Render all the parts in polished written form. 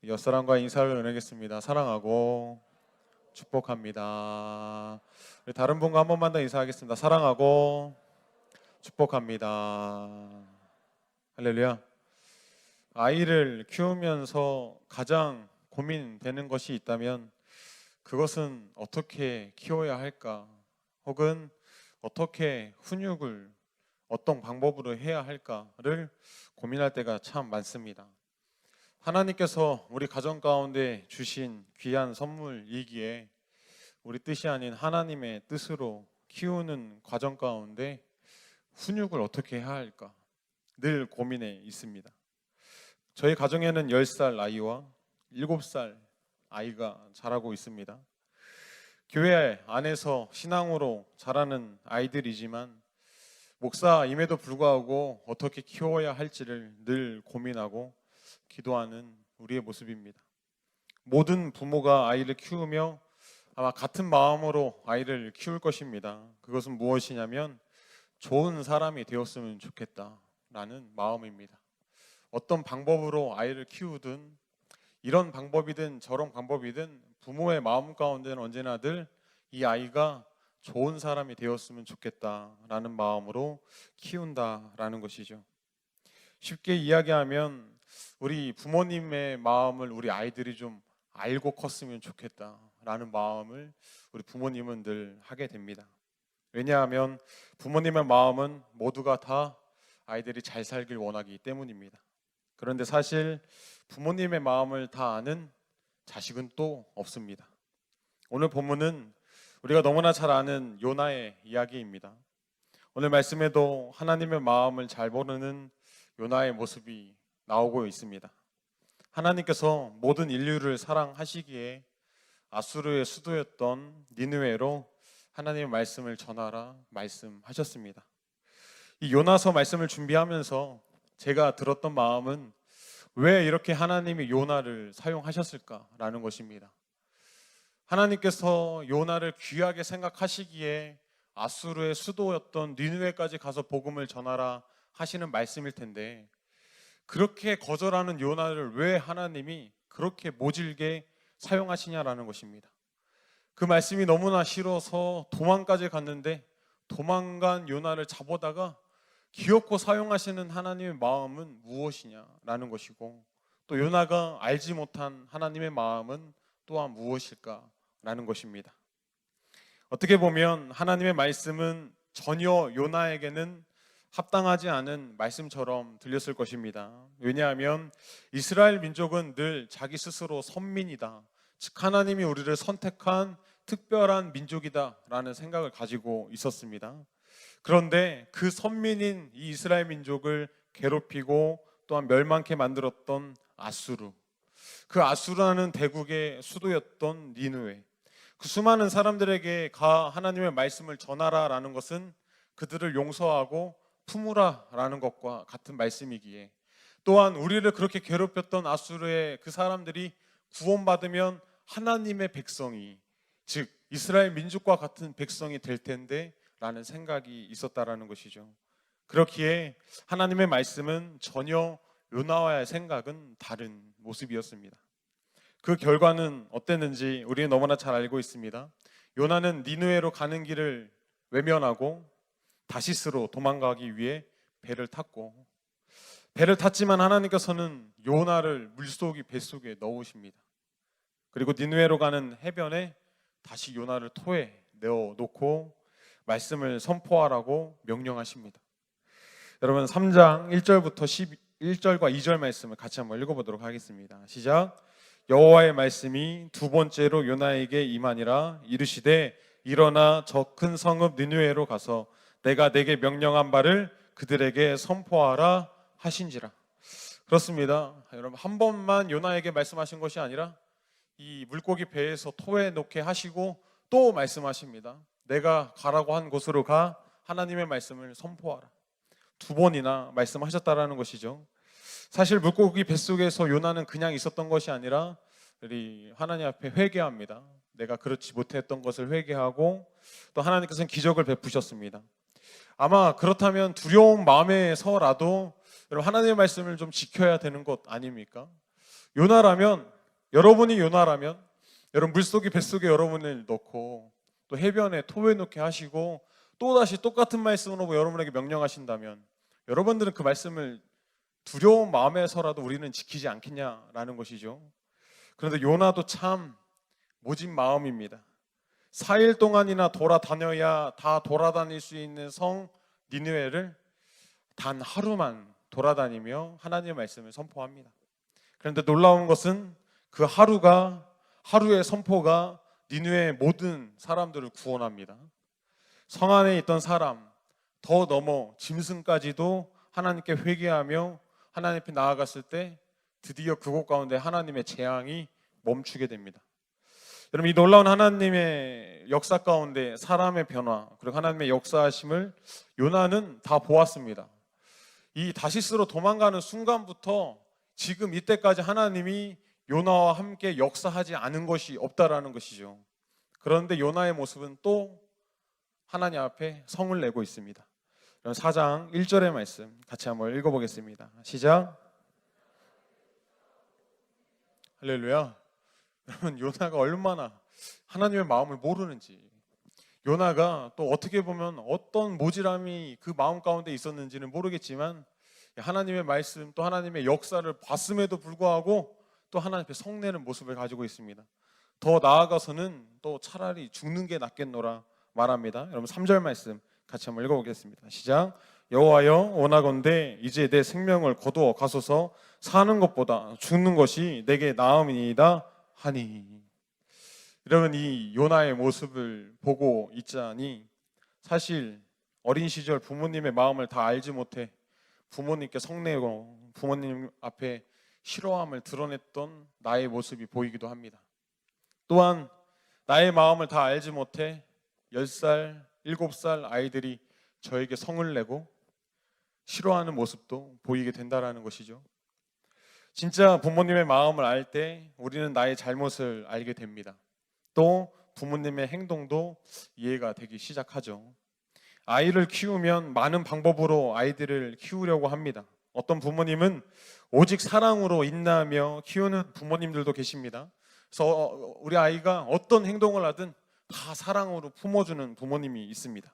옆사람과 인사를 나누겠습니다. 사랑하고 축복합니다. 우리 다른 분과 한 번만 더 인사하겠습니다. 사랑하고 축복합니다. 할렐루야. 아이를 키우면서 가장 고민되는 것이 있다면 그것은 어떻게 키워야 할까? 혹은 어떻게 훈육을 어떤 방법으로 해야 할까를 고민할 때가 참 많습니다. 하나님께서 우리 가정 가운데 주신 귀한 선물이기에 우리 뜻이 아닌 하나님의 뜻으로 키우는 과정 가운데 훈육을 어떻게 해야 할까 늘 고민에 있습니다. 저희 가정에는 10살 아이와 7살 아이가 자라고 있습니다. 교회 안에서 신앙으로 자라는 아이들이지만 목사임에도 불구하고 어떻게 키워야 할지를 늘 고민하고 기도하는 우리의 모습입니다. 모든 부모가 아이를 키우며 아마 같은 마음으로 아이를 키울 것입니다. 그것은 무엇이냐면 좋은 사람이 되었으면 좋겠다라는 마음입니다. 어떤 방법으로 아이를 키우든 이런 방법이든 저런 방법이든 부모의 마음 가운데는 언제나 늘 이 아이가 좋은 사람이 되었으면 좋겠다라는 마음으로 키운다라는 것이죠. 쉽게 이야기하면 우리 부모님의 마음을 우리 아이들이 좀 알고 컸으면 좋겠다라는 마음을 우리 부모님은 늘 하게 됩니다. 왜냐하면 부모님의 마음은 모두가 다 아이들이 잘 살길 원하기 때문입니다. 그런데 사실 부모님의 마음을 다 아는 자식은 또 없습니다. 오늘 본문은 우리가 너무나 잘 아는 요나의 이야기입니다. 오늘 말씀에도 하나님의 마음을 잘 모르는 요나의 모습이 나오고 있습니다. 하나님께서 모든 인류를 사랑하시기에 아수르의 수도였던 니느웨로 하나님의 말씀을 전하라 말씀하셨습니다. 이 요나서 말씀을 준비하면서 제가 들었던 마음은 왜 이렇게 하나님이 요나를 사용하셨을까라는 것입니다. 하나님께서 요나를 귀하게 생각하시기에 아수르의 수도였던 니느웨까지 가서 복음을 전하라 하시는 말씀일 텐데 그렇게 거절하는 요나를 왜 하나님이 그렇게 모질게 사용하시냐라는 것입니다. 그 말씀이 너무나 싫어서 도망까지 갔는데 도망간 요나를 잡아다가 기어코 사용하시는 하나님의 마음은 무엇이냐라는 것이고 또 요나가 알지 못한 하나님의 마음은 또한 무엇일까라는 것입니다. 어떻게 보면 하나님의 말씀은 전혀 요나에게는 합당하지 않은 말씀처럼 들렸을 것입니다. 왜냐하면 이스라엘 민족은 늘 자기 스스로 선민이다, 즉 하나님이 우리를 선택한 특별한 민족이다라는 생각을 가지고 있었습니다. 그런데 그 선민인 이 이스라엘 민족을 괴롭히고 또한 멸망케 만들었던 아수르, 그 아수르라는 대국의 수도였던 니느웨, 그 수많은 사람들에게 하나님의 말씀을 전하라라는 것은 그들을 용서하고 품으라라는 것과 같은 말씀이기에 또한 우리를 그렇게 괴롭혔던 아수르의 그 사람들이 구원받으면 하나님의 백성이, 즉 이스라엘 민족과 같은 백성이 될 텐데 라는 생각이 있었다라는 것이죠. 그렇기에 하나님의 말씀은 전혀 요나와의 생각은 다른 모습이었습니다. 그 결과는 어땠는지 우리는 너무나 잘 알고 있습니다. 요나는 니느웨로 가는 길을 외면하고 다시스로 도망가기 위해 배를 탔고, 배를 탔지만 하나님께서는 요나를 물속이 뱃속에 넣으십니다. 그리고 니느웨로 가는 해변에 다시 요나를 토에 내어놓고 말씀을 선포하라고 명령하십니다. 여러분 3장 1절부터 11절과 2절 말씀을 같이 한번 읽어보도록 하겠습니다. 시작. 여호와의 말씀이 두 번째로 요나에게 임하니라. 이르시되 일어나 저 큰 성읍 니느웨로 가서 내가 내게 명령한 바를 그들에게 선포하라 하신지라. 그렇습니다. 여러분 한 번만 요나에게 말씀하신 것이 아니라 이 물고기 배에서 토해 놓게 하시고 또 말씀하십니다. 내가 가라고 한 곳으로 가 하나님의 말씀을 선포하라. 두 번이나 말씀하셨다라는 것이죠. 사실 물고기 뱃속에서 요나는 그냥 있었던 것이 아니라 우리 하나님 앞에 회개합니다. 내가 그렇지 못했던 것을 회개하고 또 하나님께서는 기적을 베푸셨습니다. 아마 그렇다면 두려운 마음에서라도 여러분 하나님의 말씀을 좀 지켜야 되는 것 아닙니까? 요나라면, 여러분이 요나라면, 여러분 물속에 뱃속에 여러분을 넣고 또 해변에 토해 놓게 하시고 또다시 똑같은 말씀으로 여러분에게 명령하신다면 여러분들은 그 말씀을 두려운 마음에서라도 우리는 지키지 않겠냐라는 것이죠. 그런데 요나도 참 모진 마음입니다. 4일 동안이나 돌아다녀야 다 돌아다닐 수 있는 성 니느웨를 단 하루만 돌아다니며 하나님의 말씀을 선포합니다. 그런데 놀라운 것은 그 하루의 선포가 니느웨의 모든 사람들을 구원합니다. 성 안에 있던 사람, 더 넘어 짐승까지도 하나님께 회개하며 하나님 앞에 나아갔을 때 드디어 그곳 가운데 하나님의 재앙이 멈추게 됩니다. 여러분, 이 놀라운 하나님의 역사 가운데 사람의 변화 그리고 하나님의 역사하심을 요나는 다 보았습니다. 이 다시스로 도망가는 순간부터 지금 이때까지 하나님이 요나와 함께 역사하지 않은 것이 없다라는 것이죠. 그런데 요나의 모습은 또 하나님 앞에 성을 내고 있습니다. 4장 1절의 말씀 같이 한번 읽어보겠습니다. 시작. 할렐루야. 여러분, 요나가 얼마나 하나님의 마음을 모르는지, 요나가 또 어떻게 보면 어떤 모질함이 그 마음 가운데 있었는지는 모르겠지만 하나님의 말씀 또 하나님의 역사를 봤음에도 불구하고 또 하나님 앞에 성내는 모습을 가지고 있습니다. 더 나아가서는 또 차라리 죽는 게 낫겠노라 말합니다. 여러분 3절 말씀 같이 한번 읽어보겠습니다. 시작. 여호와여, 원하건대 이제 내 생명을 거두어 가소서. 사는 것보다 죽는 것이 내게 나음이니이다 하니. 여러분, 이 요나의 모습을 보고 있자니 사실 어린 시절 부모님의 마음을 다 알지 못해 부모님께 성내고 부모님 앞에 싫어함을 드러냈던 나의 모습이 보이기도 합니다. 또한 나의 마음을 다 알지 못해 10살, 7살 아이들이 저에게 성을 내고 싫어하는 모습도 보이게 된다는 것이죠. 진짜 부모님의 마음을 알 때 우리는 나의 잘못을 알게 됩니다. 또 부모님의 행동도 이해가 되기 시작하죠. 아이를 키우면 많은 방법으로 아이들을 키우려고 합니다. 어떤 부모님은 오직 사랑으로 인내하며 키우는 부모님들도 계십니다. 그래서 우리 아이가 어떤 행동을 하든 다 사랑으로 품어주는 부모님이 있습니다.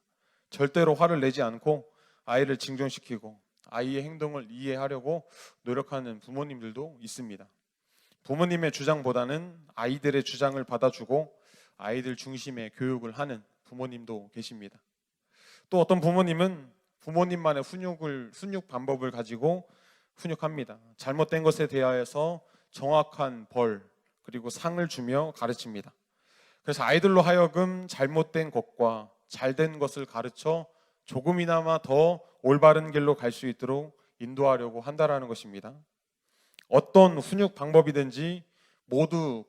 절대로 화를 내지 않고 아이를 진정시키고 아이의 행동을 이해하려고 노력하는 부모님들도 있습니다. 부모님의 주장보다는 아이들의 주장을 받아주고 아이들 중심의 교육을 하는 부모님도 계십니다. 또 어떤 부모님은 부모님만의 훈육 방법을 가지고 훈육합니다. 잘못된 것에 대하여서 정확한 벌 그리고 상을 주며 가르칩니다. 그래서 아이들로 하여금 잘못된 것과 잘된 것을 가르쳐 조금이나마 더 올바른 길로 갈 수 있도록 인도하려고 한다라는 것입니다. 어떤 훈육 방법이든지 모두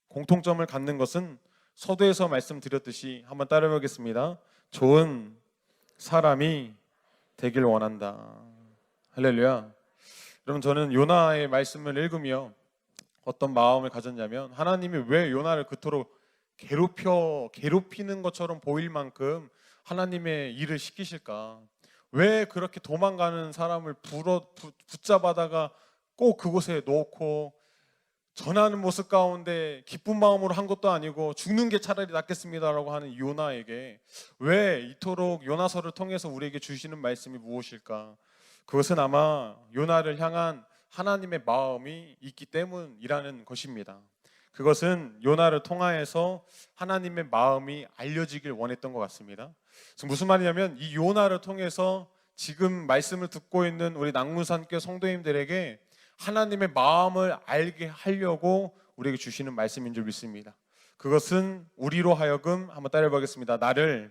공통점을 갖는 것은 서두에서 말씀드렸듯이 한번 따라해 보겠습니다. 좋은 사람이 되길 원한다. 할렐루야. 여러분, 저는 요나의 말씀을 읽으며 어떤 마음을 가졌냐면 하나님이 왜 요나를 그토록 괴롭히는 것처럼 보일 만큼 하나님의 일을 시키실까? 왜 그렇게 도망가는 사람을 붙잡아다가 꼭 그곳에 놓고 전하는 모습 가운데 기쁜 마음으로 한 것도 아니고 죽는 게 차라리 낫겠습니다라고 하는 요나에게 왜 이토록 요나서를 통해서 우리에게 주시는 말씀이 무엇일까? 그것은 아마 요나를 향한 하나님의 마음이 있기 때문이라는 것입니다. 그것은 요나를 통하여서 하나님의 마음이 알려지길 원했던 것 같습니다. 그래서 무슨 말이냐면 이 요나를 통해서 지금 말씀을 듣고 있는 우리 낙문산교 성도님들에게 하나님의 마음을 알게 하려고 우리에게 주시는 말씀인 줄 믿습니다. 그것은 우리로 하여금 한번 따라해 보겠습니다. 나를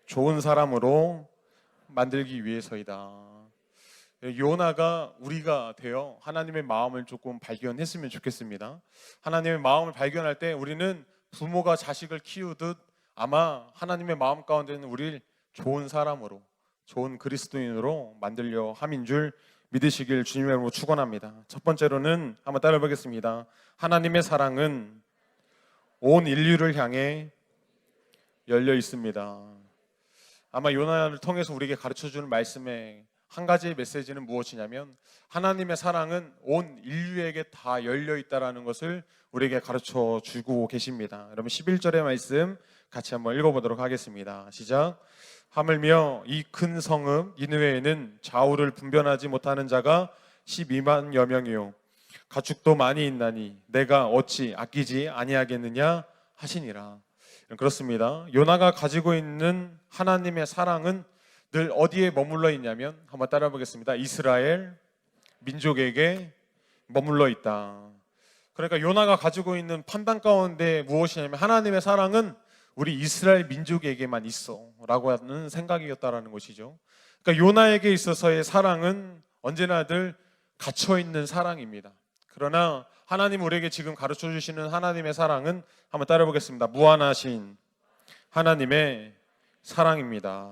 좋은 사람으로 만들기 위해서이다. 요나가 우리가 되어 하나님의 마음을 조금 발견했으면 좋겠습니다. 하나님의 마음을 발견할 때 우리는 부모가 자식을 키우듯 아마 하나님의 마음 가운데는 우리를 좋은 사람으로, 좋은 그리스도인으로 만들려 함인 줄 믿으시길 주님의 이름으로 축원합니다. 첫 번째로는 한번 따라해 보겠습니다. 하나님의 사랑은 온 인류를 향해 열려 있습니다. 아마 요나를 통해서 우리에게 가르쳐주는 말씀의 한 가지의 메시지는 무엇이냐면 하나님의 사랑은 온 인류에게 다 열려 있다라는 것을 우리에게 가르쳐 주고 계십니다. 여러분 11절의 말씀 같이 한번 읽어보도록 하겠습니다. 시작. 하물며 이 큰 성읍 니느웨에는 좌우를 분별하지 못하는 자가 12만여 명이요 가축도 많이 있나니 내가 어찌 아끼지 아니하겠느냐 하시니라. 그렇습니다. 요나가 가지고 있는 하나님의 사랑은 늘 어디에 머물러 있냐면 한번 따라 보겠습니다. 이스라엘 민족에게 머물러 있다. 그러니까 요나가 가지고 있는 판단 가운데 무엇이냐면 하나님의 사랑은 우리 이스라엘 민족에게만 있어 라고 하는 생각이었다라는 것이죠. 그러니까 요나에게 있어서의 사랑은 언제나 늘 갇혀있는 사랑입니다. 그러나 하나님 우리에게 지금 가르쳐 주시는 하나님의 사랑은 한번 따라 보겠습니다. 무한하신 하나님의 사랑입니다.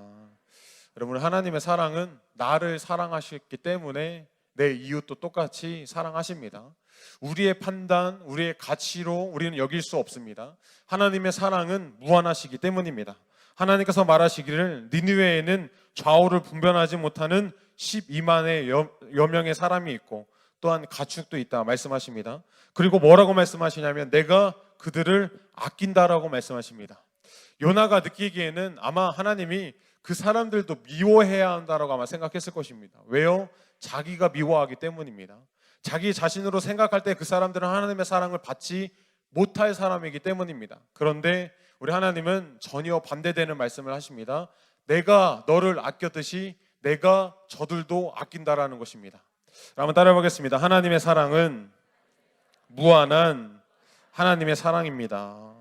여러분 하나님의 사랑은 나를 사랑하셨기 때문에 내 이웃도 똑같이 사랑하십니다. 우리의 판단, 우리의 가치로 우리는 여길 수 없습니다. 하나님의 사랑은 무한하시기 때문입니다. 하나님께서 말하시기를 니느웨에는 좌우를 분별하지 못하는 12만여 명의 사람이 있고 또한 가축도 있다 말씀하십니다. 그리고 뭐라고 말씀하시냐면 내가 그들을 아낀다라고 말씀하십니다. 요나가 느끼기에는 아마 하나님이 그 사람들도 미워해야 한다라고 아마 생각했을 것입니다. 왜요? 자기가 미워하기 때문입니다. 자기 자신으로 생각할 때 그 사람들은 하나님의 사랑을 받지 못할 사람이기 때문입니다. 그런데 우리 하나님은 전혀 반대되는 말씀을 하십니다. 내가 너를 아꼈듯이 내가 저들도 아낀다라는 것입니다. 한번 따라해 보겠습니다. 하나님의 사랑은 무한한 하나님의 사랑입니다.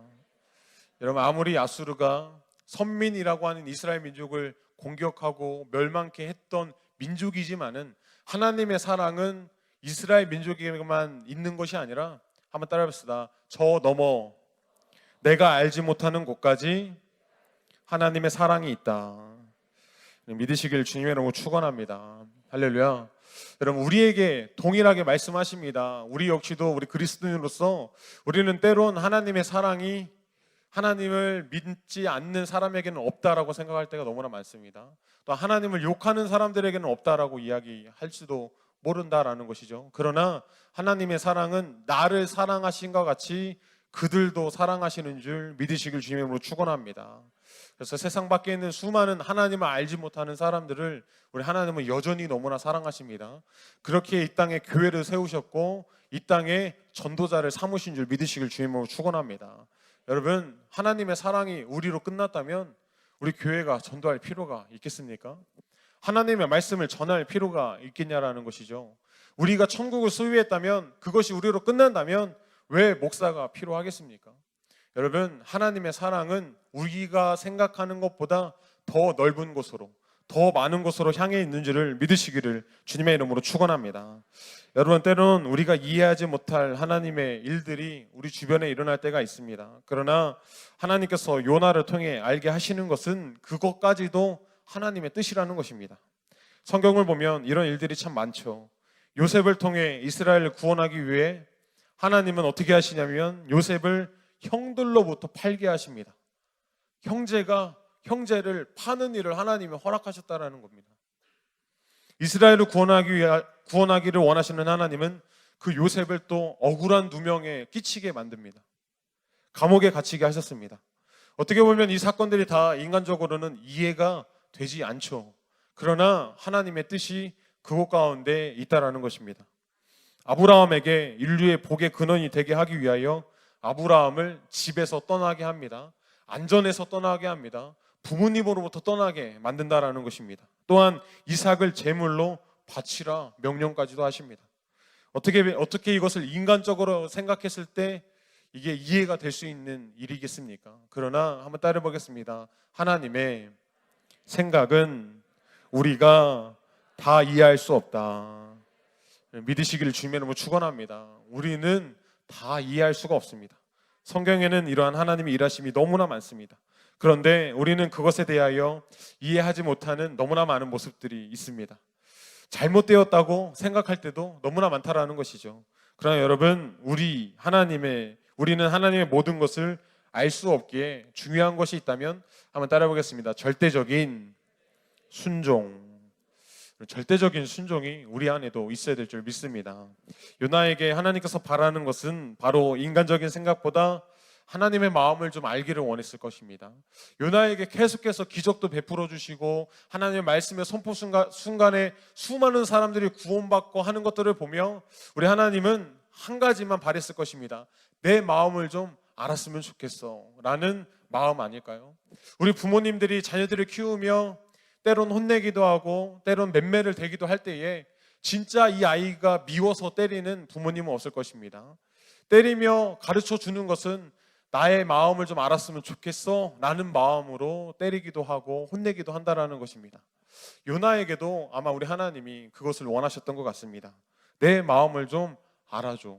여러분 아무리 아수르가 선민이라고 하는 이스라엘 민족을 공격하고 멸망케 했던 민족이지만은 하나님의 사랑은 이스라엘 민족에게만 있는 것이 아니라 한번 따라해봅시다. 저 넘어 내가 알지 못하는 곳까지 하나님의 사랑이 있다. 믿으시길 주님의 이름으로 축원합니다. 할렐루야. 여러분 우리에게 동일하게 말씀하십니다. 우리 역시도 우리 그리스도인으로서 우리는 때론 하나님의 사랑이 하나님을 믿지 않는 사람에게는 없다라고 생각할 때가 너무나 많습니다. 또 하나님을 욕하는 사람들에게는 없다라고 이야기할 수도 모른다라는 것이죠. 그러나 하나님의 사랑은 나를 사랑하신 것 같이 그들도 사랑하시는 줄 믿으시길 주님의 이름으로 축원합니다. 그래서 세상 밖에 있는 수많은 하나님을 알지 못하는 사람들을 우리 하나님은 여전히 너무나 사랑하십니다. 그렇게 이 땅에 교회를 세우셨고 이 땅에 전도자를 삼으신 줄 믿으시길 주님으로 축원합니다. 여러분 하나님의 사랑이 우리로 끝났다면 우리 교회가 전도할 필요가 있겠습니까? 하나님의 말씀을 전할 필요가 있겠냐라는 것이죠. 우리가 천국을 소유했다면 그것이 우리로 끝난다면 왜 목사가 필요하겠습니까? 여러분 하나님의 사랑은 우리가 생각하는 것보다 더 넓은 곳으로 더 많은 곳으로 향해 있는 줄을 믿으시기를 주님의 이름으로 축원합니다. 여러분 때로는 우리가 이해하지 못할 하나님의 일들이 우리 주변에 일어날 때가 있습니다. 그러나 하나님께서 요나를 통해 알게 하시는 것은 그것까지도 하나님의 뜻이라는 것입니다. 성경을 보면 이런 일들이 참 많죠. 요셉을 통해 이스라엘을 구원하기 위해 하나님은 어떻게 하시냐면 요셉을 형들로부터 팔게 하십니다. 형제가 형제를 파는 일을 하나님이 허락하셨다라는 겁니다. 이스라엘을 구원하기를 원하시는 하나님은 그 요셉을 또 억울한 누명에 끼치게 만듭니다. 감옥에 갇히게 하셨습니다. 어떻게 보면 이 사건들이 다 인간적으로는 이해가 되지 않죠. 그러나 하나님의 뜻이 그곳 가운데 있다라는 것입니다. 아브라함에게 인류의 복의 근원이 되게 하기 위하여 아브라함을 집에서 떠나게 합니다. 안전에서 떠나게 합니다. 부모님으로부터 떠나게 만든다라는 것입니다. 또한 이삭을 제물로 바치라 명령까지도 하십니다. 어떻게 이것을 인간적으로 생각했을 때 이게 이해가 될 수 있는 일이겠습니까? 그러나 한번 따라 보겠습니다. 하나님의 생각은 우리가 다 이해할 수 없다. 믿으시기를 주님의 이름으로 축원합니다. 우리는 다 이해할 수가 없습니다. 성경에는 이러한 하나님의 일하심이 너무나 많습니다. 그런데 우리는 그것에 대하여 이해하지 못하는 너무나 많은 모습들이 있습니다. 잘못되었다고 생각할 때도 너무나 많다라는 것이죠. 그러나 여러분 우리는 하나님의 모든 것을 알 수 없기에 중요한 것이 있다면 한번 따라 보겠습니다. 절대적인 순종. 절대적인 순종이 우리 안에도 있어야 될 줄 믿습니다. 요나에게 하나님께서 바라는 것은 바로 인간적인 생각보다 하나님의 마음을 좀 알기를 원했을 것입니다. 요나에게 계속해서 기적도 베풀어 주시고 하나님의 말씀의 선포 순간에 수많은 사람들이 구원받고 하는 것들을 보며 우리 하나님은 한 가지만 바랬을 것입니다. 내 마음을 좀 알았으면 좋겠어 라는 마음 아닐까요? 우리 부모님들이 자녀들을 키우며 때론 혼내기도 하고 때론 맴매를 대기도 할 때에 진짜 이 아이가 미워서 때리는 부모님은 없을 것입니다. 때리며 가르쳐 주는 것은 나의 마음을 좀 알았으면 좋겠어 라는 마음으로 때리기도 하고 혼내기도 한다라는 것입니다. 요나에게도 아마 우리 하나님이 그것을 원하셨던 것 같습니다. 내 마음을 좀 알아줘.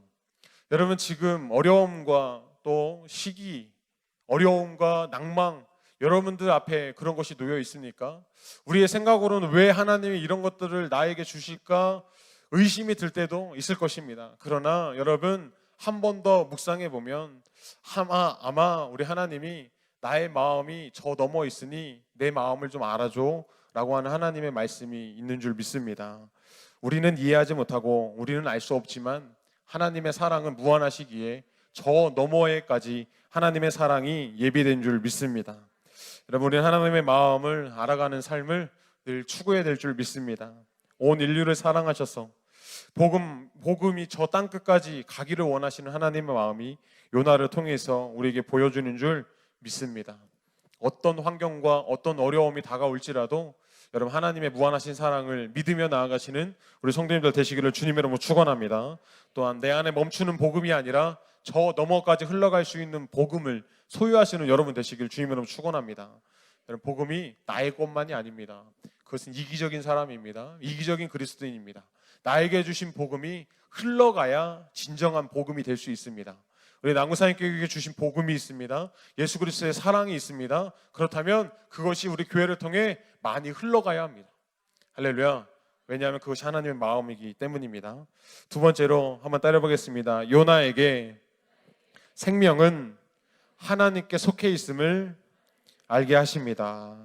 여러분, 지금 어려움과 또 시기, 어려움과 낭망, 여러분들 앞에 그런 것이 놓여 있습니까? 우리의 생각으로는 왜 하나님이 이런 것들을 나에게 주실까 의심이 들 때도 있을 것입니다. 그러나 여러분, 한 번 더 묵상해 보면 아마 우리 하나님이 나의 마음이 저 넘어 있으니 내 마음을 좀 알아줘 라고 하는 하나님의 말씀이 있는 줄 믿습니다. 우리는 이해하지 못하고 우리는 알 수 없지만 하나님의 사랑은 무한하시기에 저 너머에까지 하나님의 사랑이 예비된 줄 믿습니다. 여러분, 우리는 하나님의 마음을 알아가는 삶을 늘 추구해야 될 줄 믿습니다. 온 인류를 사랑하셔서 복음이 저 땅끝까지 가기를 원하시는 하나님의 마음이 요나를 통해서 우리에게 보여주는 줄 믿습니다. 어떤 환경과 어떤 어려움이 다가올지라도 여러분, 하나님의 무한하신 사랑을 믿으며 나아가시는 우리 성도님들 되시기를 주님의 이름으로 축원합니다. 또한 내 안에 멈추는 복음이 아니라 저 너머까지 흘러갈 수 있는 복음을 소유하시는 여러분 되시기를 주님의 이름으로 축원합니다. 여러분, 복음이 나의 것만이 아닙니다. 그것은 이기적인 사람입니다. 이기적인 그리스도인입니다. 나에게 주신 복음이 흘러가야 진정한 복음이 될 수 있습니다. 우리 남구사님께 주신 복음이 있습니다. 예수 그리스도의 사랑이 있습니다. 그렇다면 그것이 우리 교회를 통해 많이 흘러가야 합니다. 할렐루야. 왜냐하면 그것이 하나님의 마음이기 때문입니다. 두 번째로 한번 따라보겠습니다. 요나에게 생명은 하나님께 속해 있음을 알게 하십니다.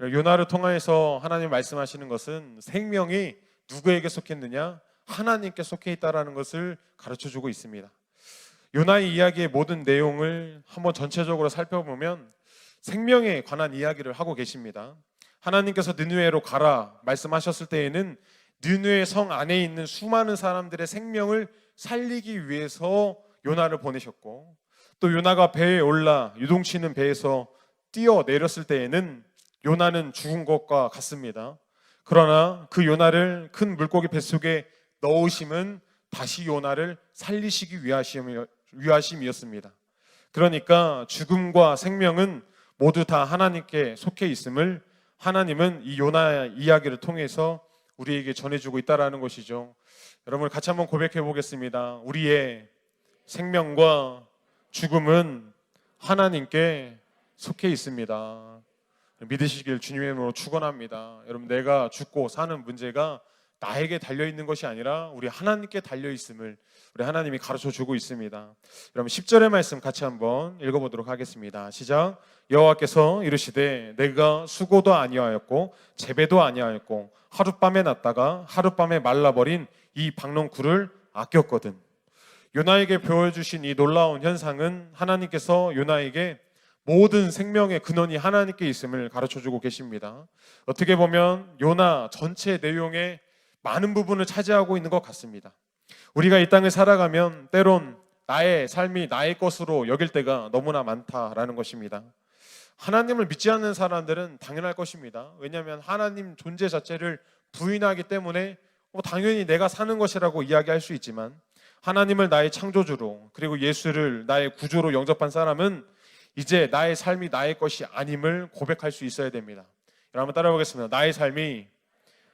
요나를 통해서 하나님 말씀하시는 것은 생명이 누구에게 속했느냐? 하나님께 속해 있다라는 것을 가르쳐주고 있습니다. 요나의 이야기의 모든 내용을 한번 전체적으로 살펴보면 생명에 관한 이야기를 하고 계십니다. 하나님께서 느느웨로 가라 말씀하셨을 때에는 느느웨 성 안에 있는 수많은 사람들의 생명을 살리기 위해서 요나를 보내셨고, 또 요나가 배에 올라 유동치는 배에서 뛰어내렸을 때에는 요나는 죽은 것과 같습니다. 그러나 그 요나를 큰 물고기 뱃속에 넣으심은 다시 요나를 살리시기 위하심이었습니다. 그러니까 죽음과 생명은 모두 다 하나님께 속해 있음을 하나님은 이 요나 이야기를 통해서 우리에게 전해주고 있다는 것이죠. 여러분, 같이 한번 고백해 보겠습니다. 우리의 생명과 죽음은 하나님께 속해 있습니다. 믿으시길 주님의 이름으로 축원합니다. 여러분, 내가 죽고 사는 문제가 나에게 달려있는 것이 아니라 우리 하나님께 달려있음을 우리 하나님이 가르쳐주고 있습니다. 여러분, 10절의 말씀 같이 한번 읽어보도록 하겠습니다. 시작. 여호와께서 이르시되 내가 수고도 아니하였고 재배도 아니하였고 하룻밤에 났다가 하룻밤에 말라버린 이 박농쿨을 아꼈거든. 요나에게 보여주신 이 놀라운 현상은 하나님께서 요나에게 모든 생명의 근원이 하나님께 있음을 가르쳐주고 계십니다. 어떻게 보면 요나 전체 내용의 많은 부분을 차지하고 있는 것 같습니다. 우리가 이 땅을 살아가면 때론 나의 삶이 나의 것으로 여길 때가 너무나 많다라는 것입니다. 하나님을 믿지 않는 사람들은 당연할 것입니다. 왜냐하면 하나님 존재 자체를 부인하기 때문에 당연히 내가 사는 것이라고 이야기할 수 있지만, 하나님을 나의 창조주로 그리고 예수를 나의 구주로 영접한 사람은 이제 나의 삶이 나의 것이 아님을 고백할 수 있어야 됩니다. 여러분, 따라해 보겠습니다. 나의 삶이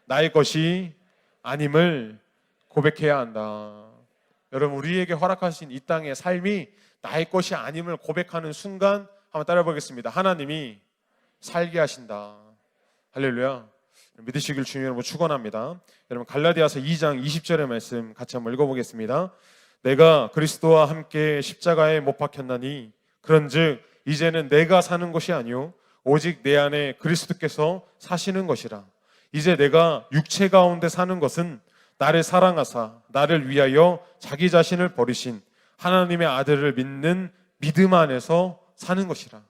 나의 것이 아님을 고백해야 한다. 여러분, 우리에게 허락하신 이 땅의 삶이 나의 것이 아님을 고백하는 순간 한번 따라해 보겠습니다. 하나님이 살게 하신다. 할렐루야. 믿으시길 주님으로 축원합니다. 여러분, 갈라디아서 2장 20절의 말씀 같이 한번 읽어보겠습니다. 내가 그리스도와 함께 십자가에 못 박혔나니 그런즉 이제는 내가 사는 것이 아니요 오직 내 안에 그리스도께서 사시는 것이라. 이제 내가 육체 가운데 사는 것은 나를 사랑하사 나를 위하여 자기 자신을 버리신 하나님의 아들을 믿는 믿음 안에서 사는 것이라.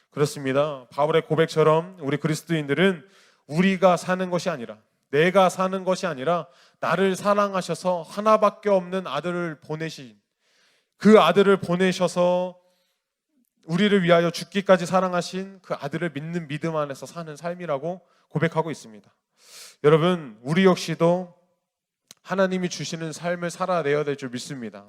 그렇습니다. 바울의 고백처럼 우리 그리스도인들은 우리가 사는 것이 아니라, 내가 사는 것이 아니라 나를 사랑하셔서 하나밖에 없는 아들을 보내신, 그 아들을 보내셔서 우리를 위하여 죽기까지 사랑하신 그 아들을 믿는 믿음 안에서 사는 삶이라고 고백하고 있습니다. 여러분, 우리 역시도 하나님이 주시는 삶을 살아내야 될 줄 믿습니다.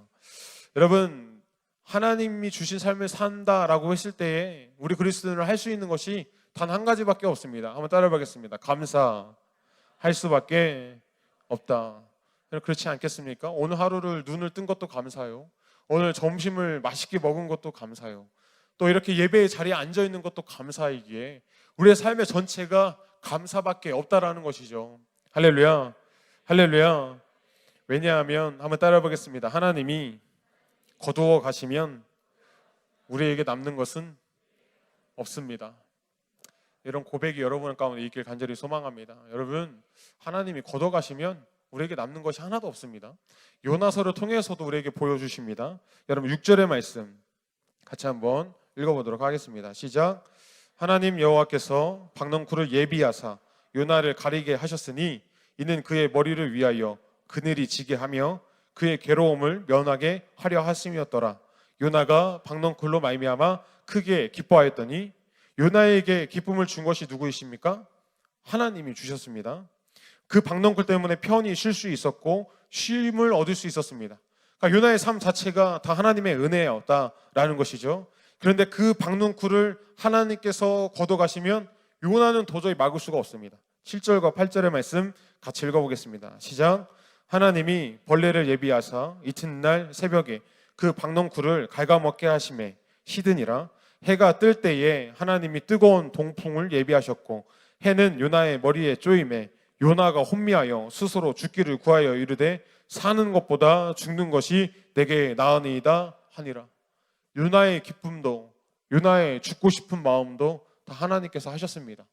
여러분, 하나님이 주신 삶을 산다라고 했을 때에 우리 그리스도인을 할 수 있는 것이 단 한 가지밖에 없습니다. 한번 따라해 보겠습니다. 감사할 수밖에 없다. 그렇지 않겠습니까? 오늘 하루를 눈을 뜬 것도 감사요. 오늘 점심을 맛있게 먹은 것도 감사요. 또 이렇게 예배의 자리에 앉아 있는 것도 감사이기에 우리의 삶의 전체가 감사밖에 없다라는 것이죠. 할렐루야, 할렐루야. 왜냐하면 한번 따라해 보겠습니다. 하나님이 거두어 가시면 우리에게 남는 것은 없습니다. 이런 고백이 여러분 가운데 있길 간절히 소망합니다. 여러분, 하나님이 거둬 가시면 우리에게 남는 것이 하나도 없습니다. 요나서를 통해서도 우리에게 보여주십니다. 여러분, 6절의 말씀 같이 한번 읽어보도록 하겠습니다. 시작. 하나님 여호와께서 박넝쿨을 예비하사 요나를 가리게 하셨으니 이는 그의 머리를 위하여 그늘이 지게 하며 그의 괴로움을 면하게 하려 하심이었더라. 요나가 박넝쿨로 말미암아 크게 기뻐하였더니, 요나에게 기쁨을 준 것이 누구이십니까? 하나님이 주셨습니다. 그 박넝쿨 때문에 편히 쉴 수 있었고 쉼을 얻을 수 있었습니다. 그러니까 요나의 삶 자체가 다 하나님의 은혜였다라는 것이죠. 그런데 그 박넝쿨을 하나님께서 걷어가시면 요나는 도저히 막을 수가 없습니다. 7절과 8절의 말씀 같이 읽어보겠습니다. 시작. 하나님이 벌레를 예비하사 이튿날 새벽에 그 박넝쿨을 갉아먹게 하심에 시드니라. 해가 뜰 때에 하나님이 뜨거운 동풍을 예비하셨고 해는 요나의 머리에 쪼임에 요나가 혼미하여 스스로 죽기를 구하여 이르되 사는 것보다 죽는 것이 내게 나으니이다 하니라. 요나의 기쁨도, 요나의 죽고 싶은 마음도 다 하나님께서 하셨습니다.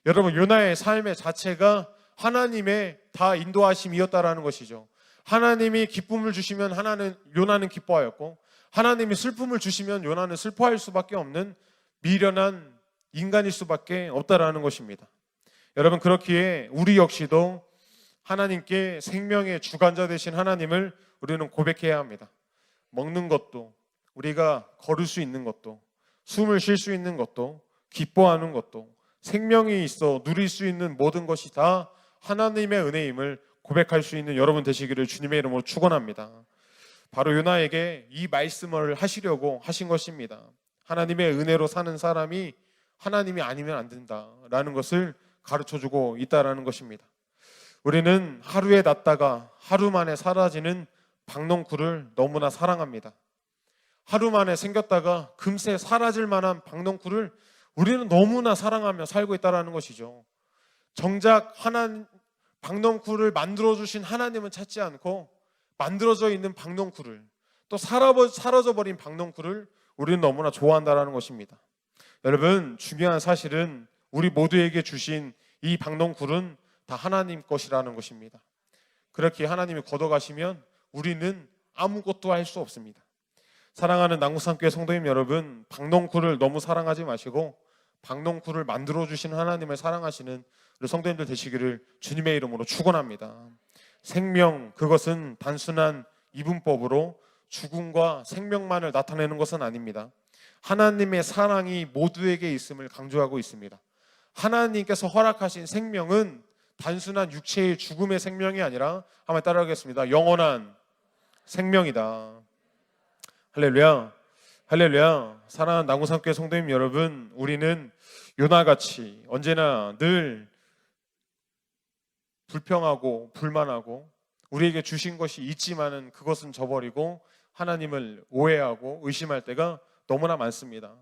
여러분, 요나의 삶의 자체가 하나님의 다 인도하심이었다라는 것이죠. 하나님이 기쁨을 주시면 요나는 기뻐하였고, 하나님이 슬픔을 주시면 요나는 슬퍼할 수밖에 없는 미련한 인간일 수밖에 없다라는 것입니다. 여러분, 그렇기에 우리 역시도 하나님께 생명의 주관자 되신 하나님을 우리는 고백해야 합니다. 먹는 것도, 우리가 걸을 수 있는 것도, 숨을 쉴 수 있는 것도, 기뻐하는 것도, 생명이 있어 누릴 수 있는 모든 것이 다 하나님의 은혜임을 고백할 수 있는 여러분 되시기를 주님의 이름으로 축원합니다. 바로 요나에게 이 말씀을 하시려고 하신 것입니다. 하나님의 은혜로 사는 사람이 하나님이 아니면 안 된다라는 것을 가르쳐주고 있다라는 것입니다. 우리는 하루에 났다가 하루 만에 사라지는 박넝쿨을 너무나 사랑합니다. 하루 만에 생겼다가 금세 사라질 만한 박넝쿨을 우리는 너무나 사랑하며 살고 있다는 것이죠. 정작 박넝쿨을 만들어주신 하나님은 찾지 않고 만들어져 있는 박넝쿨을, 또 사라져버린 박넝쿨을 우리는 너무나 좋아한다는 것입니다. 여러분, 중요한 사실은 우리 모두에게 주신 이 박넝쿨은 다 하나님 것이라는 것입니다. 그렇게 하나님이 걷어가시면 우리는 아무것도 할 수 없습니다. 사랑하는 남구산교회 성도님 여러분, 박넝쿨을 너무 사랑하지 마시고 박넝쿨을 만들어주신 하나님을 사랑하시는 우리 성도님들 되시기를 주님의 이름으로 축원합니다. 생명, 그것은 단순한 이분법으로 죽음과 생명만을 나타내는 것은 아닙니다. 하나님의 사랑이 모두에게 있음을 강조하고 있습니다. 하나님께서 허락하신 생명은 단순한 육체의 죽음의 생명이 아니라, 한번 따라하겠습니다. 영원한 생명이다. 할렐루야, 할렐루야. 사랑하는 남구산교회 성도님 여러분, 우리는 요나같이 언제나 늘 불평하고 불만하고 우리에게 주신 것이 있지만은 그것은 저버리고 하나님을 오해하고 의심할 때가 너무나 많습니다.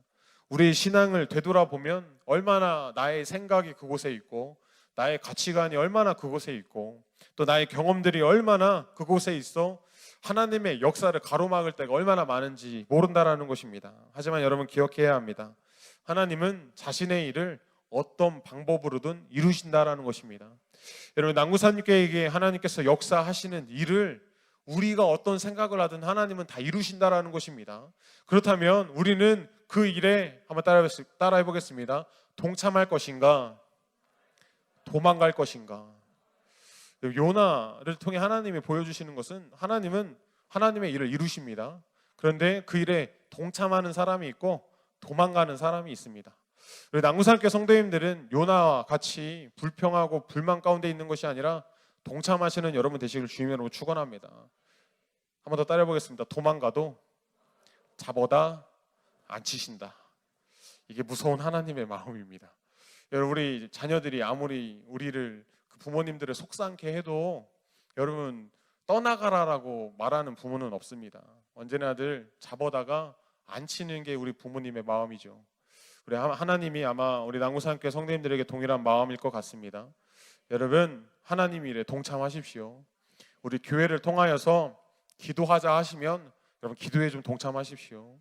우리의 신앙을 되돌아보면 얼마나 나의 생각이 그곳에 있고 나의 가치관이 얼마나 그곳에 있고 또 나의 경험들이 얼마나 그곳에 있어 하나님의 역사를 가로막을 때가 얼마나 많은지 모른다라는 것입니다. 하지만 여러분 기억해야 합니다. 하나님은 자신의 일을 어떤 방법으로든 이루신다라는 것입니다. 여러분, 남구산교회에게 하나님께서 역사하시는 일을 우리가 어떤 생각을 하든 하나님은 다 이루신다라는 것입니다. 그렇다면 우리는 그 일에 한번 따라해 보겠습니다. 동참할 것인가? 도망갈 것인가? 요나를 통해 하나님이 보여주시는 것은 하나님은 하나님의 일을 이루십니다. 그런데 그 일에 동참하는 사람이 있고 도망가는 사람이 있습니다. 남구산교회 성도님들은 요나와 같이 불평하고 불만 가운데 있는 것이 아니라 동참하시는 여러분 되시길 주님으로 축원합니다. 한 번 더 따라해 보겠습니다. 도망가도 잡아다 안 치신다. 이게 무서운 하나님의 마음입니다. 여러분, 우리 자녀들이 아무리 우리를 부모님들을 속상케 해도 여러분 떠나가라라고 말하는 부모는 없습니다. 언제나 늘 잡아다가 안 치는 게 우리 부모님의 마음이죠. 우리 하나님이 아마 우리 남구산교회 성도님들에게 동일한 마음일 것 같습니다. 여러분, 하나님 일에 동참하십시오. 우리 교회를 통하여서 기도하자 하시면 여러분 기도에 좀 동참하십시오.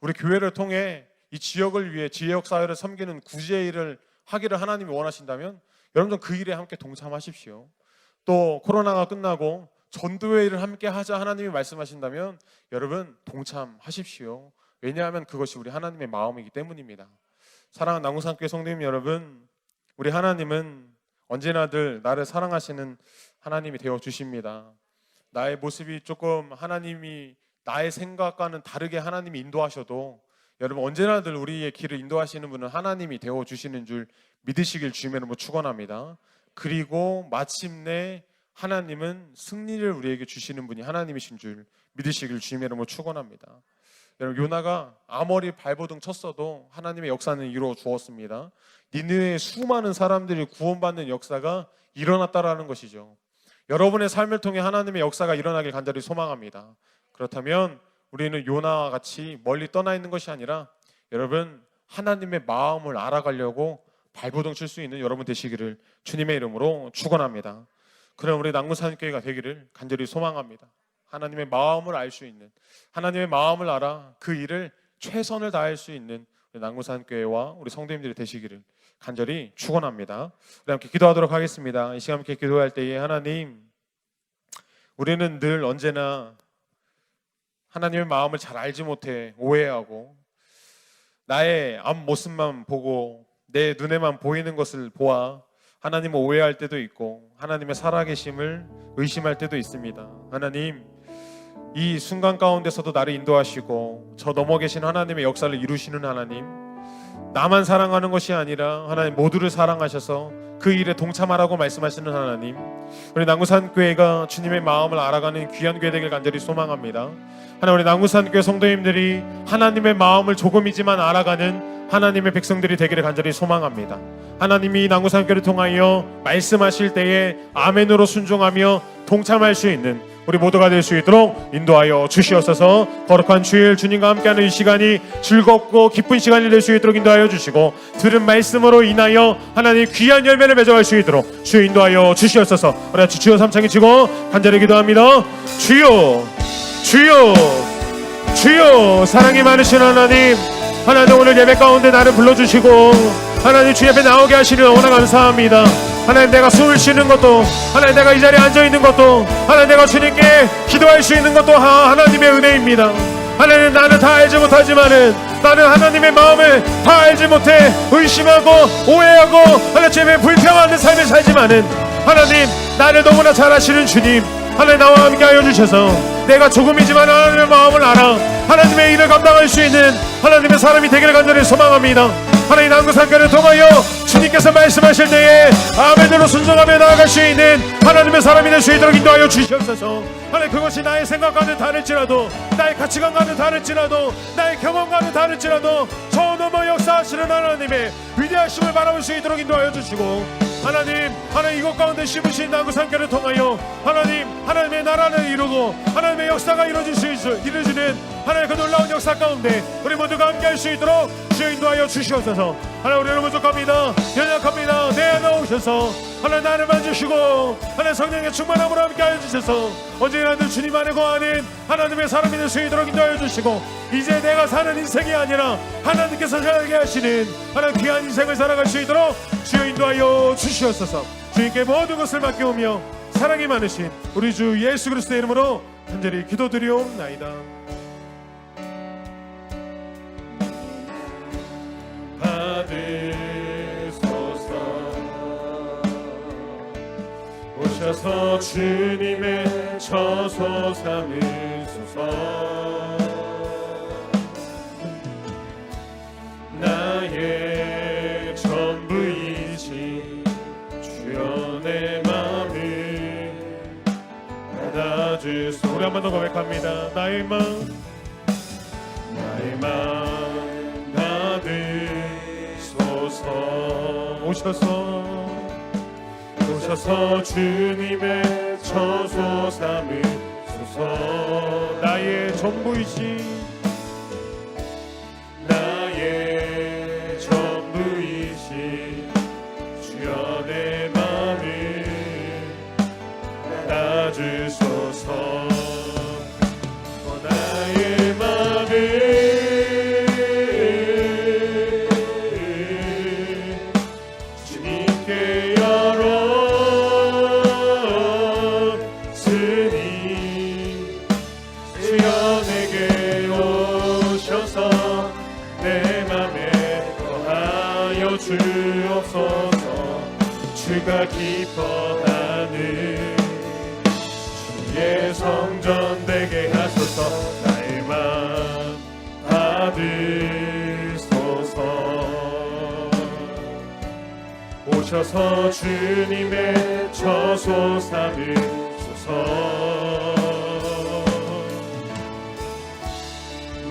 우리 교회를 통해 이 지역을 위해 지역 사회를 섬기는 구제 일을 하기를 하나님이 원하신다면 여러분들 그 일에 함께 동참하십시오. 또 코로나가 끝나고 전도회 일을 함께 하자 하나님이 말씀하신다면 여러분 동참하십시오. 왜냐하면 그것이 우리 하나님의 마음이기 때문입니다. 사랑하는 남구산교회 성도님 여러분, 우리 하나님은 언제나 늘 나를 사랑하시는 하나님이 되어 주십니다. 나의 모습이 조금 하나님이 나의 생각과는 다르게 하나님이 인도하셔도 여러분 언제나 늘 우리의 길을 인도하시는 분은 하나님이 되어 주시는 줄 믿으시길 주님의 이름으로 축원합니다. 그리고 마침내 하나님은 승리를 우리에게 주시는 분이 하나님이신 줄 믿으시길 주님의 이름으로 축원합니다. 여러분, 요나가 아무리 발버둥 쳤어도 하나님의 역사는 이루어 주었습니다. 니느웨의 수많은 사람들이 구원받는 역사가 일어났다라는 것이죠. 여러분의 삶을 통해 하나님의 역사가 일어나길 간절히 소망합니다. 그렇다면 우리는 요나와 같이 멀리 떠나 있는 것이 아니라 여러분 하나님의 마음을 알아가려고 발버둥 칠 수 있는 여러분 되시기를 주님의 이름으로 축원합니다. 그럼 우리 남구산교회가 되기를 간절히 소망합니다. 하나님의 마음을 알 수 있는, 하나님의 마음을 알아 그 일을 최선을 다할 수 있는 우리 남구산교회와 우리 성도님들이 되시기를 간절히 축원합니다. 우리 함께 기도하도록 하겠습니다. 이 시간 함께 기도할 때에 하나님, 우리는 늘 언제나 하나님의 마음을 잘 알지 못해 오해하고 나의 앞모습만 보고 내 눈에만 보이는 것을 보아 하나님을 오해할 때도 있고 하나님의 살아계심을 의심할 때도 있습니다. 하나님, 이 순간 가운데서도 나를 인도하시고 저 넘어 계신 하나님의 역사를 이루시는 하나님, 나만 사랑하는 것이 아니라 하나님 모두를 사랑하셔서 그 일에 동참하라고 말씀하시는 하나님, 우리 남구산교회가 주님의 마음을 알아가는 귀한 교회 되길 간절히 소망합니다. 하나님, 우리 남구산교회 성도님들이 하나님의 마음을 조금이지만 알아가는 하나님의 백성들이 되기를 간절히 소망합니다. 하나님이 남구산교회를 통하여 말씀하실 때에 아멘으로 순종하며 동참할 수 있는 우리 모두가 될 수 있도록 인도하여 주시옵소서. 거룩한 주일 주님과 함께하는 이 시간이 즐겁고 기쁜 시간이 될 수 있도록 인도하여 주시고 들은 말씀으로 인하여 하나님 귀한 열매를 맺어갈 수 있도록 주여 인도하여 주시옵소서. 우리 같이 주여 삼창이 치고 간절히 기도합니다. 주여, 주여, 주여. 사랑이 많으신 하나님, 하나님 오늘 예배 가운데 나를 불러주시고 하나님 주 앞에 나오게 하시니 너무나 감사합니다. 하나님, 내가 숨을 쉬는 것도, 하나님 내가 이 자리에 앉아있는 것도, 하나님 내가 주님께 기도할 수 있는 것도 하나님의 은혜입니다. 하나님, 나는 다 알지 못하지만은 나는 하나님의 마음을 다 알지 못해 의심하고 오해하고 하나님 주 앞에 불평하는 삶을 살지만은 하나님 나를 너무나 잘 아시는 주님, 하나님 나와 함께 하여 주셔서 내가 조금이지만 하나님의 마음을 알아 하나님의 일을 감당할 수 있는 하나님의 사람이 되기를 간절히 소망합니다. 하나님, 남구산교회를 통하여 주님께서 말씀하실 때에 아멘으로 순종하며 나아갈 수 있는 하나님의 사람이 될 수 있도록 인도하여 주시옵소서. 하나님, 그것이 나의 생각과는 다를지라도, 나의 가치관과는 다를지라도, 나의 경험과는 다를지라도 저 넘어 역사하시는 하나님의 위대하심을 바라볼 수 있도록 인도하여 주시고, 하나님, 하나님 이곳 가운데 씹으신 남구산교회를 통하여 하나님, 하나님의 나라를 이루고 하나님의 역사가 이루어지는 하나님 그 놀라운 역사 가운데 우리 모두가 함께 할 수 있도록 주여 인도하여 주시옵소서. 하나님, 우리는 부족합니다. 연약합니다. 내 안에 오셔서 하나님 나를 만지시고 하나님 성령의 충만함으로 함께 하여 주셔서 언제나 늘 주님 안에 거하는 하나님의 사람이 될 수 있도록 인도하여 주시고, 이제 내가 사는 인생이 아니라 하나님께서 살게 하시는 하나님 귀한 인생을 살아갈 수 있도록 주여 인도하여 주시옵소서. 주님께 모든 것을 맡겨오며 사랑이 많으신 우리 주 예수 그리스도의 이름으로 간절히 기도드리옵나이다. 받으소서. 오셔서 주님의 처소 삼으소서. 나의 전부이신 주여 내 마음을 받아주소. 우리 한 번 더 고백합니다. 나의 마음 받으소서. 오셔서 주님의 처소 삼으소서. 나의 전부이신 주여 내 맘을 받아주소서. 나의 맘을 주님께 열었으니 주여 내게 오셔서 내 맘에 거하여 주옵소서. 주가 기뻐하는 주의 성전 되게 하소서. 나의 맘 받으소서. 오셔서 주님의 처소 삼으소서.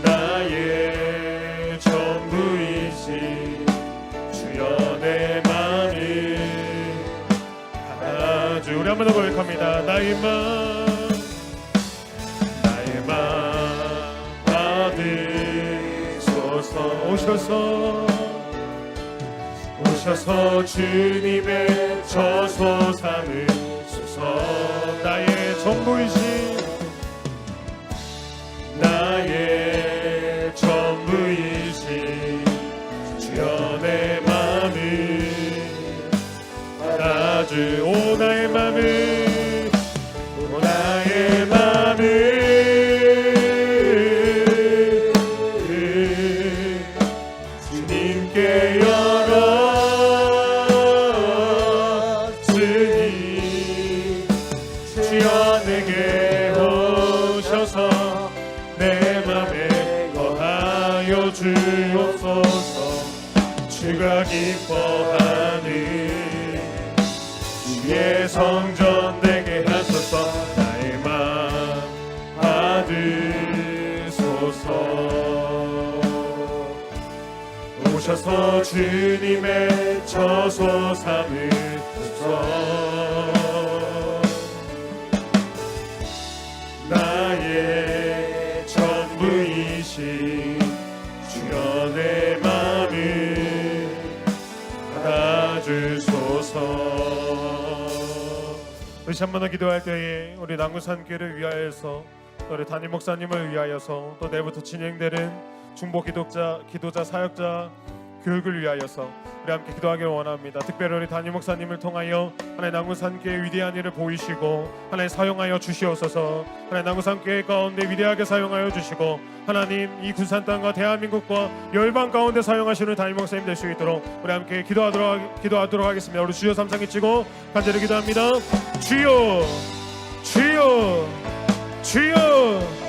나의 전부이신 주여 내 맘을 받아주. 우리 한 번 더 고백합니다. 나의 맘 받으소서. 오셔서 주님의 처소 삼으소서. 나의 전부이신 주여 내 맘을 받아주. 오 나의 맘을, 오 나의 맘을 주님께 열었으니 주여 내게 오셔서 내 맘에 거하여 주옵소서. 주가 기뻐하는 주의 성전 되게 하소서. 나의 맘 받으소서. 오셔서 주님의 처소 삼으소서. 나의 전부이신 주여 내 맘을 받아주소서. 우리 한 번 더 기도할 때에 우리 남구산교회를 위하여서, 우리 담임 목사님을 위하여서, 또 내부터 진행되는 중보 기도자 사역자 교육을 위하여서 우리 함께 기도하길 원합니다. 특별히 우리 담임 목사님을 통하여 하나님 남구산교회 위대한 일을 보이시고 하나님 사용하여 주시옵소서. 하나님 남구산교회 가운데 위대하게 사용하여 주시고 하나님 이 군산 땅과 대한민국과 열방 가운데 사용하시는 담임 목사님 될 수 있도록 우리 함께 기도하도록 하겠습니다. 우리 주여 삼창 외치고 간절히 기도합니다. 주여, 주여, 주여.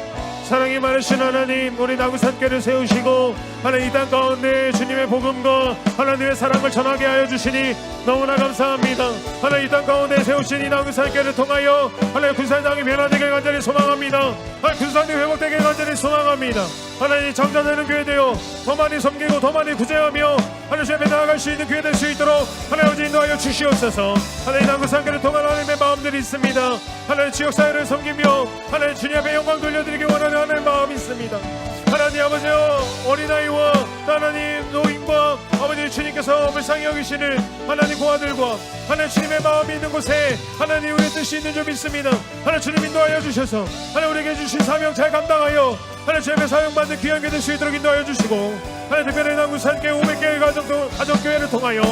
사랑이 많으신 하나님, 우리 남구산교회를 세우시고 하나님 이 땅 가운데 주님의 복음과 하나님의 사랑을 전하게 하여 주시니 너무나 감사합니다. 하나님 이 땅 가운데 세우신 이 남구산교회를 통하여 하나님 군산 땅이 변화되길 간절히 소망합니다. 하나님 군산이 회복되길 간절히 소망합니다. 하나님 정자되는 교회 되어 더 많이 섬기고 더 많이 구제하며 하나님 주님에 나아갈 수 있는 교회 될 수 있도록 하나님 인도하여 주시옵소서. 하나님 남구산교회를 통한 하나님의 마음들이 있습니다. 하나님 지역사회를 섬기며 하나님 주님 앞에 영광 돌려드리기 원하는 하나님의 마음이 있습니다. 하나님 아버지여, 어린아이와 하나님 노인과 아버지 주님께서 불쌍히 여기시는 하나님 고아들과 하나님 주님의 마음이 있는 곳에 하나님 우리의 뜻이 있는 줄 믿습니다. 하나님 주님 인도하여 주셔서 하나님 우리에게 주신 사명 잘 감당하여 하나님 주님의 사용받는 귀한 게 될 수 있도록 인도하여 주시고 하나님 특별히 남구산교회 500개의 가정교회를 통하여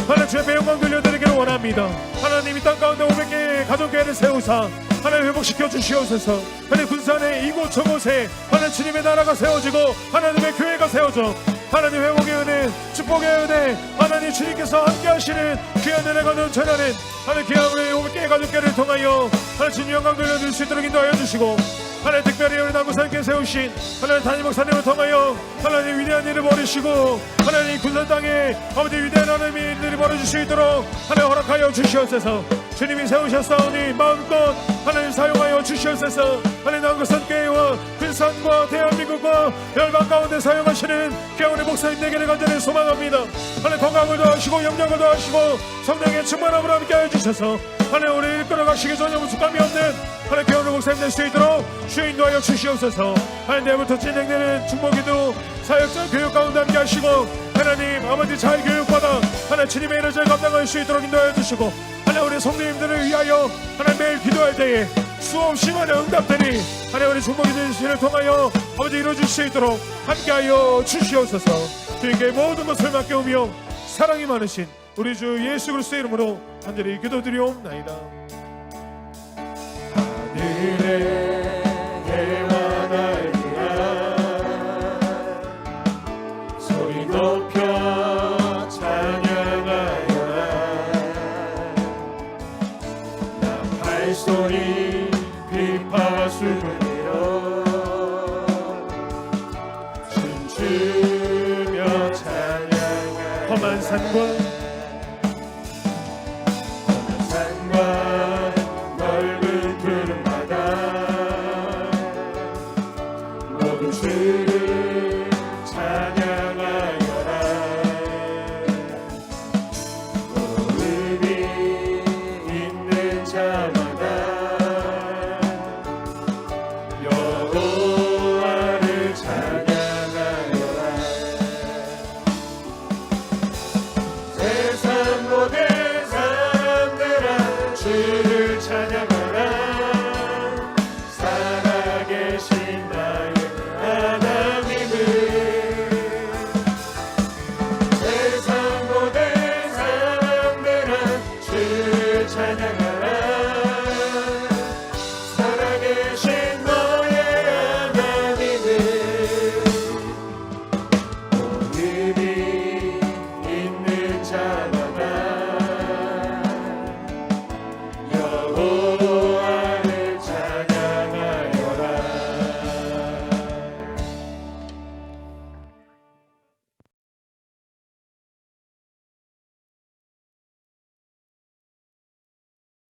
하나님 주의 영광 돌려드리기를 원합니다. 하나님 이 땅 가운데 500개의 가정교회를 세우사 하나님 회복시켜 주시옵소서. 하나님 군산의 이곳 저곳에 하나님 주님의 나라가 세워지고 하나님의 교회가 세워져 하나님 회복의 은혜 축복의 은혜 하나님 주님께서 함께 하시는 귀한 은혜가 넘쳐나는 하나님 귀한 우리 500개의 가족교회를 통하여 하나님 주님 영광 돌려드릴 수 있도록 인도하여 주시고 하나님 특별히 우리 남구산교회 세우신 하나님 담임 목사님을 통하여 하나님 위대한 일을 벌이시고 하나님 군산 땅에 아버지 위대한 하나님의 일들이 벌어질 수 있도록 하나님 허락하여 주시옵소서. 주님이 세우셨사오니 마음껏 하나님 사용하여 주시옵소서. 하나님 남구산교회와 군산과 대한민국과 열방 가운데 사용하시는 귀한 우리 목사님에게 간절히 소망합니다. 하나님 건강을 더하시고 영역을 더하시고 성령의 충만함을 함께 하여 주셔서 하나님 우리 이끌어 가시기 전에 무숙함이 없는 하나님 귀한 우리 목사님 될 수 있도록 주여 인도하여 주시옵소서. 하나님 내일부터 진행되는 중보기도 사역자 교육 가운데 함께 하시고 하나님 아버지 잘 교육받아 하나님 주님의 일을 잘 감당할 수 있도록 인도하여 주시고 하나님 우리 성도님들을 위하여 하나님 매일 기도할 때에 수없이 많은 응답들이 하나님 우리 중보기도를 통하여 아버지 이루어질 수 있도록 함께하여 주시옵소서. 주님께 모든 것을 맡겨오며 사랑이 많으신 우리 주 예수 그리스도의 이름으로 간절히 기도드리옵나이다. 하늘의 해와 날들아 소리 높여 찬양하여라. 나 발소리 비파와 수금으로 춤추며 찬양하여라. 험한 산과 넓은 푸른 바다 모두 주를 찬양하여라. 무릎이 있는 자만